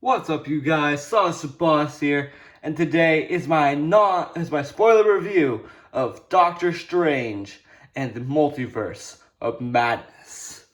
What's up, you guys? Sauce Boss here, and today is my spoiler review of Doctor Strange and the Multiverse of Madness.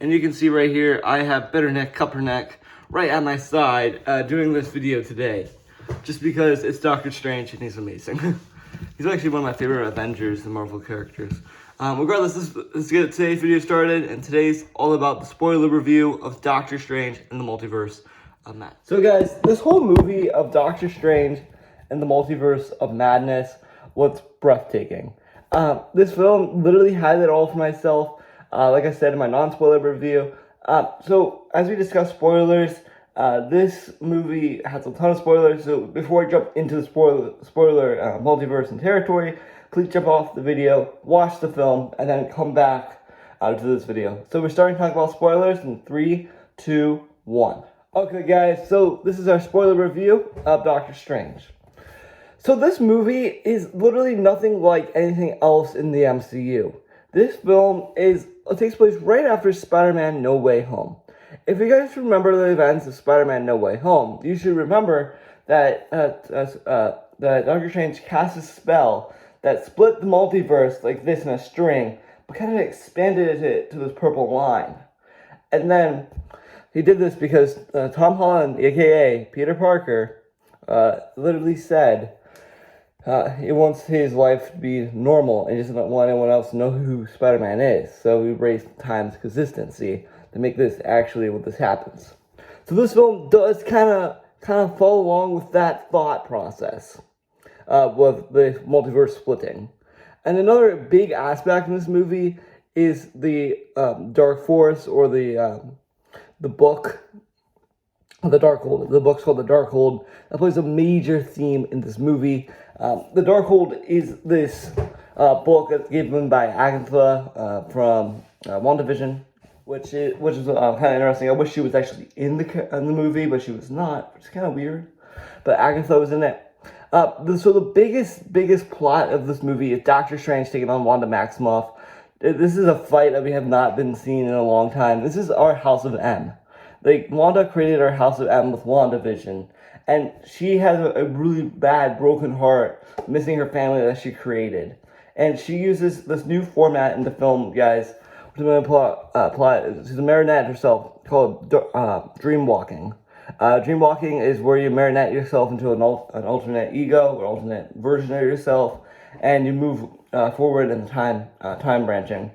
And you can see right here, I have Bitterneck Cupperneck right at my side doing this video today, just because it's Doctor Strange and he's amazing. He's actually one of my favorite Avengers, the Marvel characters. Regardless, let's get today's video started, and today's all about the spoiler review of Doctor Strange and the Multiverse of Madness. So guys, this whole movie of Doctor Strange and the Multiverse of Madness was breathtaking. This film literally had it all for myself, like I said in my non-spoiler review. So as we discuss spoilers, this movie has a ton of spoilers, so before I jump into the spoiler multiverse and territory, please jump off the video, watch the film, and then come back to this video. So we're starting to talk about spoilers in 3, 2, 1. Okay guys, so this is our spoiler review of Doctor Strange. So this movie is literally nothing like anything else in the MCU. This film takes place right after Spider-Man No Way Home. If you guys remember the events of Spider-Man No Way Home, you should remember that that Doctor Strange cast a spell that split the multiverse like this in a string, but kind of expanded it to this purple line. And then he did this because Tom Holland, aka Peter Parker, literally said he wants his life to be normal and he doesn't want anyone else to know who Spider-Man is. So we raised times consistency to make this actually what this happens. So this film does kind of follow along with that thought process with the multiverse splitting. And another big aspect in this movie is the Dark Force, or the book, The Darkhold. The book's called The Darkhold. That plays a major theme in this movie. The Darkhold is this book that's given by Agatha from WandaVision, which is kind of interesting. I wish she was actually in the movie, but she was not, which is kind of weird. But Agatha was in it. So the biggest plot of this movie is Doctor Strange taking on Wanda Maximoff. This is a fight that we have not been seeing in a long time. This is our House of M. Like, Wanda created our House of M with WandaVision, and she has a really bad, broken heart, missing her family that she created. And she uses this new format in the film, guys, which I'm going to plot. She's a marionette herself, called dreamwalking. Dreamwalking is where you marionette yourself into an alternate ego, or alternate version of yourself, and you move forward in time branching,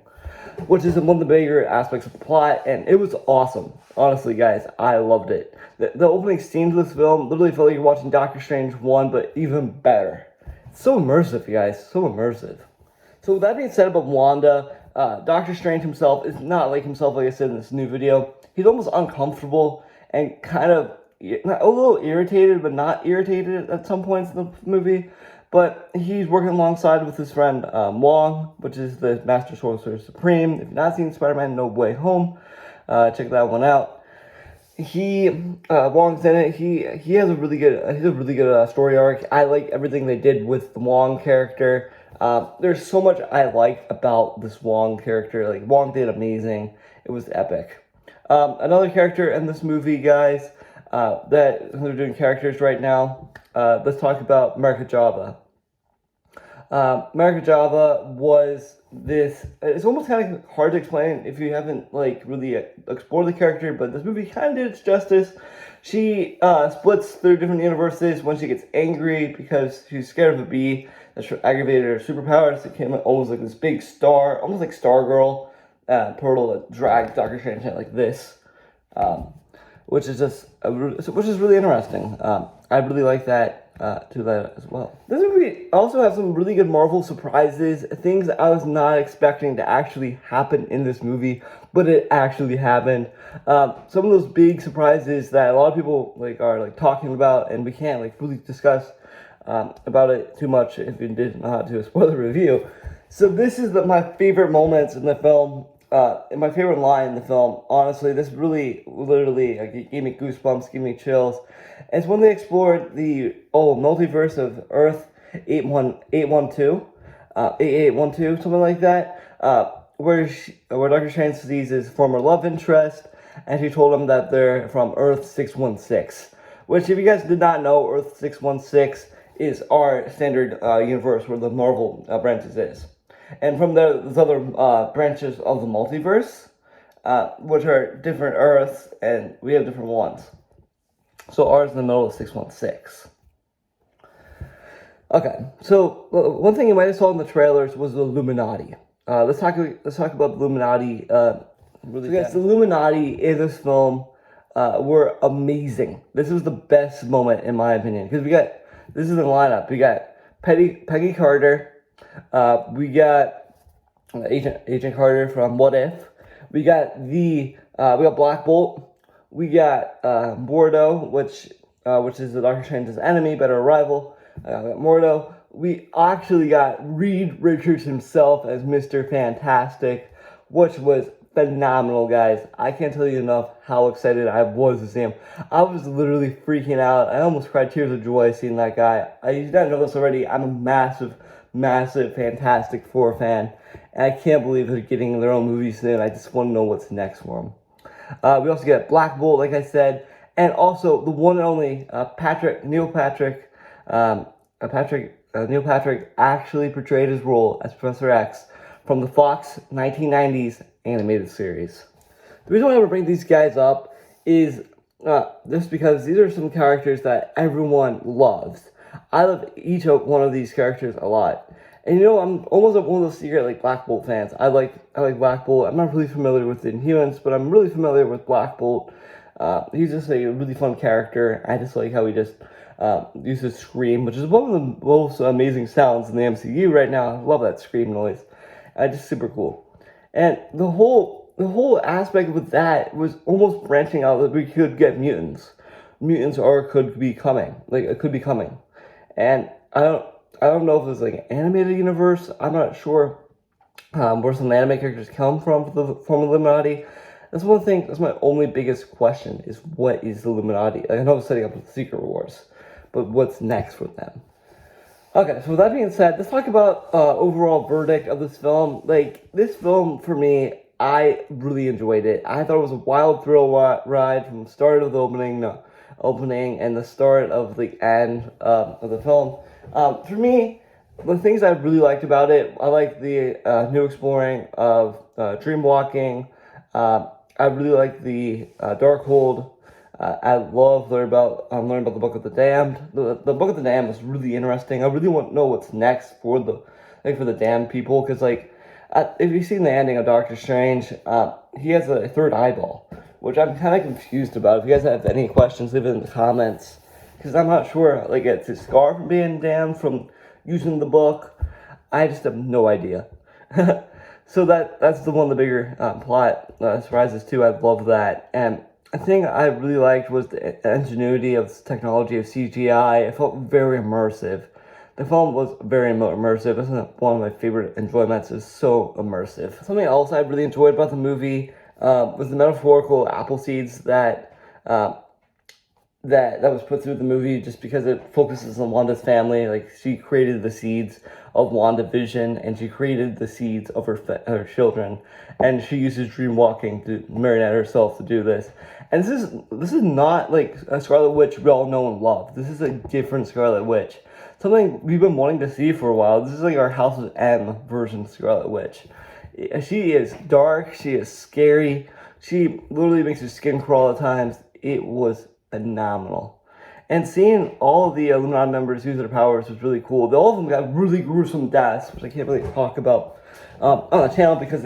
which is one of the bigger aspects of the plot, and it was awesome. Honestly, guys, I loved it. The opening scenes of this film literally felt like you're watching Doctor Strange 1, but even better. It's so immersive, guys, so immersive. So with that being said about Wanda, Doctor Strange himself is not like himself, like I said in this new video. He's almost uncomfortable and kind of a little irritated, but not irritated at some points in the movie. But he's working alongside with his friend Wong, which is the Master Sorcerer Supreme. If you've not seen Spider-Man No Way Home, check that one out. Wong's in it. He has a really good story arc. I like everything they did with the Wong character. There's so much I like about this Wong character. Like, Wong did amazing. It was epic. Another character in this movie, guys, that they're doing characters right now. Let's talk about America Java. America Java was this. It's almost kind of hard to explain if you haven't really explored the character, but this movie kind of did its justice. She splits through different universes when she gets angry because she's scared of a bee that aggravated her superpowers. It came almost like this big star, almost like Stargirl, portal that dragged Doctor Strange like this, which is really interesting. I really like that to that as well. This movie also has some really good Marvel surprises, things that I was not expecting to actually happen in this movie, but it actually happened. Some of those big surprises that a lot of people are talking about, and we can't really discuss about it too much if you did not do a spoiler review. So this is my favorite moments in the film. My favorite line in the film, honestly, this really, literally, gave me goosebumps, gave me chills. And it's when they explored the multiverse of Earth 8812, something like that, where Doctor Strange sees his former love interest, and she told him that they're from Earth 616. which, if you guys did not know, Earth 616 is our standard universe where the Marvel branches is. And from there, there's other branches of the multiverse, which are different Earths, and we have different ones. So ours in the middle of 616. Okay, so one thing you might have saw in the trailers was the Illuminati. Let's talk about the Illuminati. Really, yes, the Illuminati in this film were amazing. This was the best moment in my opinion, because this is the lineup. We got Peggy Carter, we got Agent Carter from What If. We got Black Bolt. We got Mordo, which is the Doctor Strange's enemy, but a rival. Mordo. We actually got Reed Richards himself as Mr. Fantastic, which was phenomenal, guys. I can't tell you enough how excited I was to see him. I was literally freaking out. I almost cried tears of joy seeing that guy. You didn't know this already. I'm a massive Fantastic Four fan, and I can't believe they're getting their own movie soon. I just want to know what's next for them. We also get Black Bolt, like I said, and also the one and only Neil Patrick actually portrayed his role as Professor X from the Fox 1990s animated series. The reason why I would bring these guys up is just because these are some characters that everyone loves. I love each one of these characters a lot. And I'm almost one of those secret Black Bolt fans. I like Black Bolt. I'm not really familiar with the Inhumans, but I'm really familiar with Black Bolt. He's just a really fun character. I just like how he just uses scream, which is one of the most amazing sounds in the MCU right now. I love that scream noise. Just super cool. And the whole aspect with that was almost branching out that we could get mutants. Mutants could be coming. It could be coming. And I don't know if it's an animated universe. I'm not sure where some anime characters come from Illuminati. That's one thing. That's my only biggest question: is what is the Illuminati? I know it's setting up the Secret Wars, but what's next for them? Okay, so with that being said, let's talk about overall verdict of this film. This film for me, I really enjoyed it. I thought it was a wild thrill ride from the start of the opening and the start of the end of the film. For me, the things I really liked about it, I like the new exploring of dream walking. I really like the Darkhold. I love learning about the Book of the Damned. The Book of the Damned is really interesting. I really want to know what's next for the Damned people, because if you've seen the ending of Doctor Strange, he has a third eyeball, which I'm kind of confused about. If you guys have any questions, leave it in the comments, because I'm not sure. It's a scar from being damned from using the book. I just have no idea. So that's the one of the bigger plot surprises too. I love that. And a thing I really liked was the ingenuity of the technology of CGI. It felt very immersive. The film was very immersive. This is one of my favorite enjoyments. It's so immersive. Something else I really enjoyed about the movie was the metaphorical apple seeds that was put through the movie, just because it focuses on Wanda's family. She created the seeds of WandaVision, and she created the seeds of her children, and she uses dream walking to marionette herself to do this. And this is not a Scarlet Witch we all know and love. This is a different Scarlet Witch. Something we've been wanting to see for a while. This is our House of M version of Scarlet Witch. She is dark. She is scary. She literally makes your skin crawl at times. It was phenomenal. And seeing all of the Illuminati members use their powers was really cool. All of them got really gruesome deaths, which I can't really talk about on the channel, because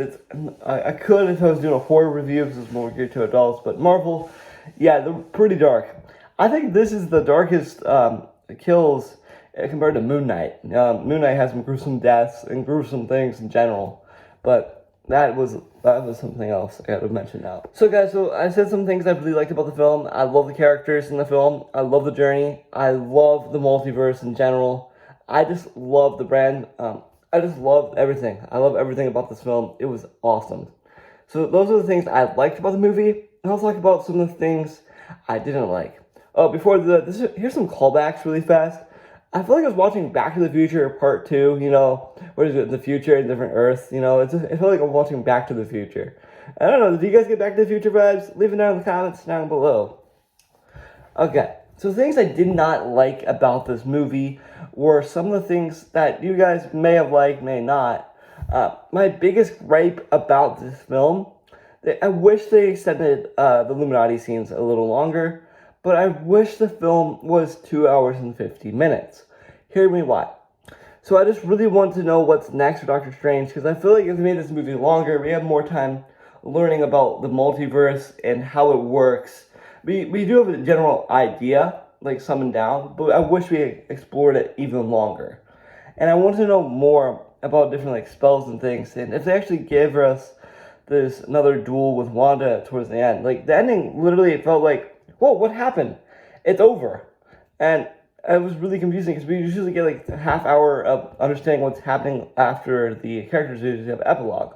I could if I was doing a horror review, because it's more geared to adults. But Marvel, yeah, they're pretty dark. I think this is the darkest kills compared to Moon Knight. Moon Knight has some gruesome deaths and gruesome things in general, but that was something else I got to mention now. So guys, I said some things I really liked about the film. I love the characters in the film. I love the journey. I love the multiverse in general. I just love the brand. I just love everything. I love everything about this film. It was awesome. So those are the things I liked about the movie. And I'll talk about some of the things I didn't like. Here's some callbacks really fast. I feel like I was watching Back to the Future Part 2, what is it, the future and different Earths, I feel like I'm watching Back to the Future. I don't know, do you guys get Back to the Future vibes? Leave it down in the comments down below. Okay, So things I did not like about this movie were some of the things that you guys may have liked, may not. My biggest gripe about this film, I wish they extended the Illuminati scenes a little longer, but I wish the film was 2 hours and 50 minutes. Hear me why. So I just really want to know what's next for Doctor Strange, because I feel like if they made this movie longer, we have more time learning about the multiverse and how it works. We do have a general idea, like summoned down, but I wish we explored it even longer. And I want to know more about different like spells and things, and if they actually gave us this another duel with Wanda towards the end. Like the ending literally it felt like, whoa, what happened? It's over. And it was really confusing because we usually get like a half hour of understanding what's happening after the characters usually have epilogue.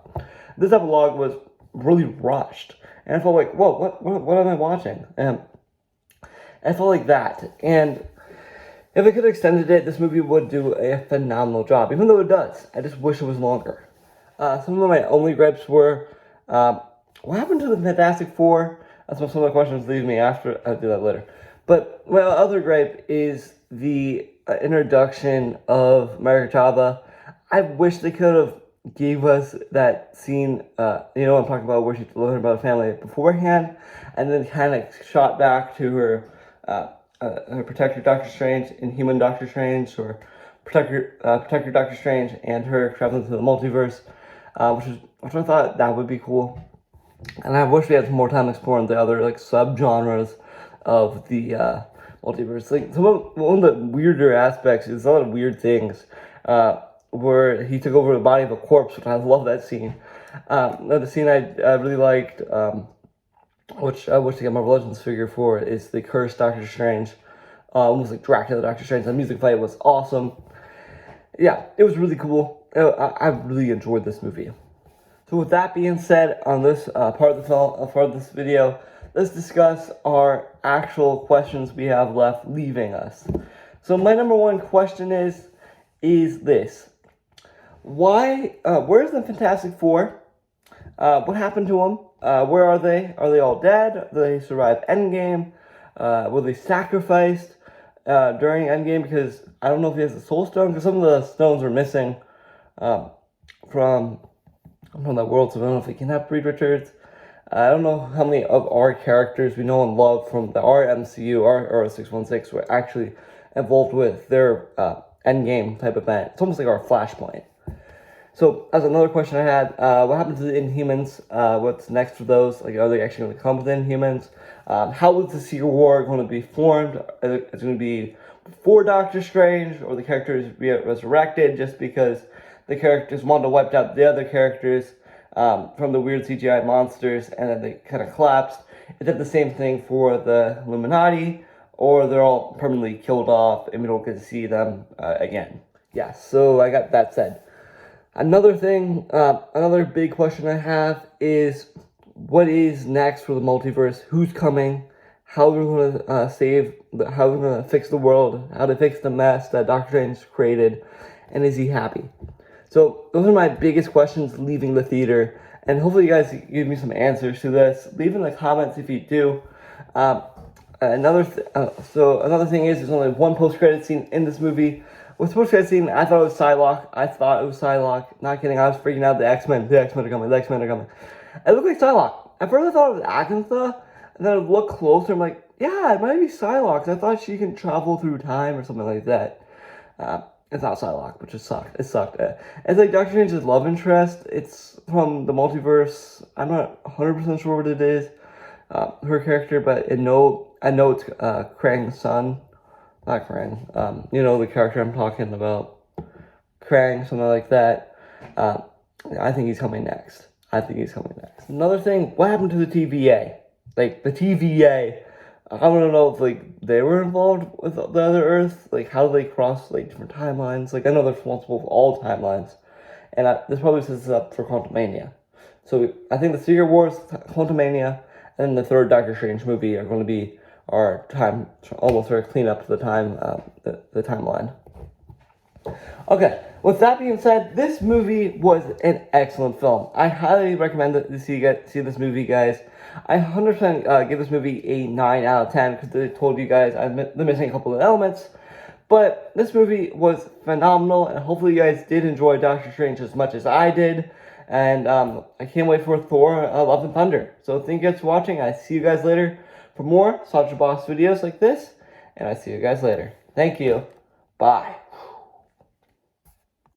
This epilogue was really rushed. And I felt like, whoa, what am I watching? And I felt like that. And if I could have extended it, this movie would do a phenomenal job. Even though it does, I just wish it was longer. Some of my only gripes were, what happened to the Fantastic Four? That's what some of the questions leave me after. I'll do that later. But my other gripe is the introduction of America Chava. I wish they could have gave us that scene, you know what I'm talking about, where she's learning about her family beforehand, and then kind of shot back to her protector Doctor Strange, Inhuman Doctor Strange, or protector Doctor Strange, and her traveling to the multiverse, which I thought that would be cool. And I wish we had some more time exploring the other like subgenres of the multiverse. Like one of the weirder aspects is a lot of weird things. Where he took over the body of a corpse, which I love that scene. Another scene I really liked, which I wish to get my Legends figure for, is the cursed Doctor Strange. Almost like Dracula Doctor Strange. The music fight was awesome. Yeah, it was really cool. I really enjoyed this movie. So with that being said, on this part of this video, let's discuss our actual questions we have left leaving us. So my number one question is this. Why, where's the Fantastic Four? What happened to them? Where are they? Are they all dead? Did they survive Endgame? Were they sacrificed during Endgame? Because I don't know if he has the Soul Stone, because some of the stones were missing from that world, so I don't know if we can have Reed Richards. I don't know how many of our characters we know and love from our MCU, our 616, were actually involved with their Endgame type event. It's almost like our Flashpoint. So, as another question I had, what happened to the Inhumans? What's next for those? Like, are they actually going to come with Inhumans? How is the Secret War going to be formed? Is it going to be before Doctor Strange, or the characters be resurrected just because the characters wanted to wipe out the other characters from the weird CGI monsters, and then they kind of collapsed? Is it the same thing for the Illuminati, or they're all permanently killed off and we don't get to see them again? Yeah, so I got that said. Another thing, another big question I have is, what is next for the multiverse? Who's coming? How are we going to how are we going to fix the world? How to fix the mess that Doctor Strange created? And is he happy? So those are my biggest questions leaving the theater. And hopefully you guys give me some answers to this. Leave in the comments if you do. Another thing is, there's only one post-credit scene in this movie. With the post-credit scene, I thought it was Psylocke. Not kidding, I was freaking out. The X-Men are coming. It looked like Psylocke. At first I thought it was Agatha, and then I looked closer, I'm like, yeah, it might be Psylocke. I thought she can travel through time or something like that. It's not Psylocke, which just sucked. It sucked. It's like Doctor Strange's love interest. It's from the multiverse. I'm not 100% sure what it is. Her character, but I know it's Krang's son. Not Krang. You know the character I'm talking about. Krang, something like that. I think he's coming next. Another thing, what happened to the TVA? Like, the TVA, I want to know if, like, they were involved with the other Earth. Like, how do they cross, like, different timelines? Like, I know they're responsible for all timelines. And this probably sets us up for Quantumania. So, I think the Secret Wars, Quantumania, and then the third Doctor Strange movie are going to be our time, almost our cleanup of the time, the timeline. Okay, with that being said, this movie was an excellent film. I highly recommend that you see this movie, guys. I 100% give this movie a 9 out of 10 because I told you guys I'm missing a couple of elements. But this movie was phenomenal, and hopefully you guys did enjoy Doctor Strange as much as I did. And I can't wait for Thor Love and Thunder. So thank you guys for watching. I see you guys later for more Sausage Box videos like this. And I see you guys later. Thank you. Bye.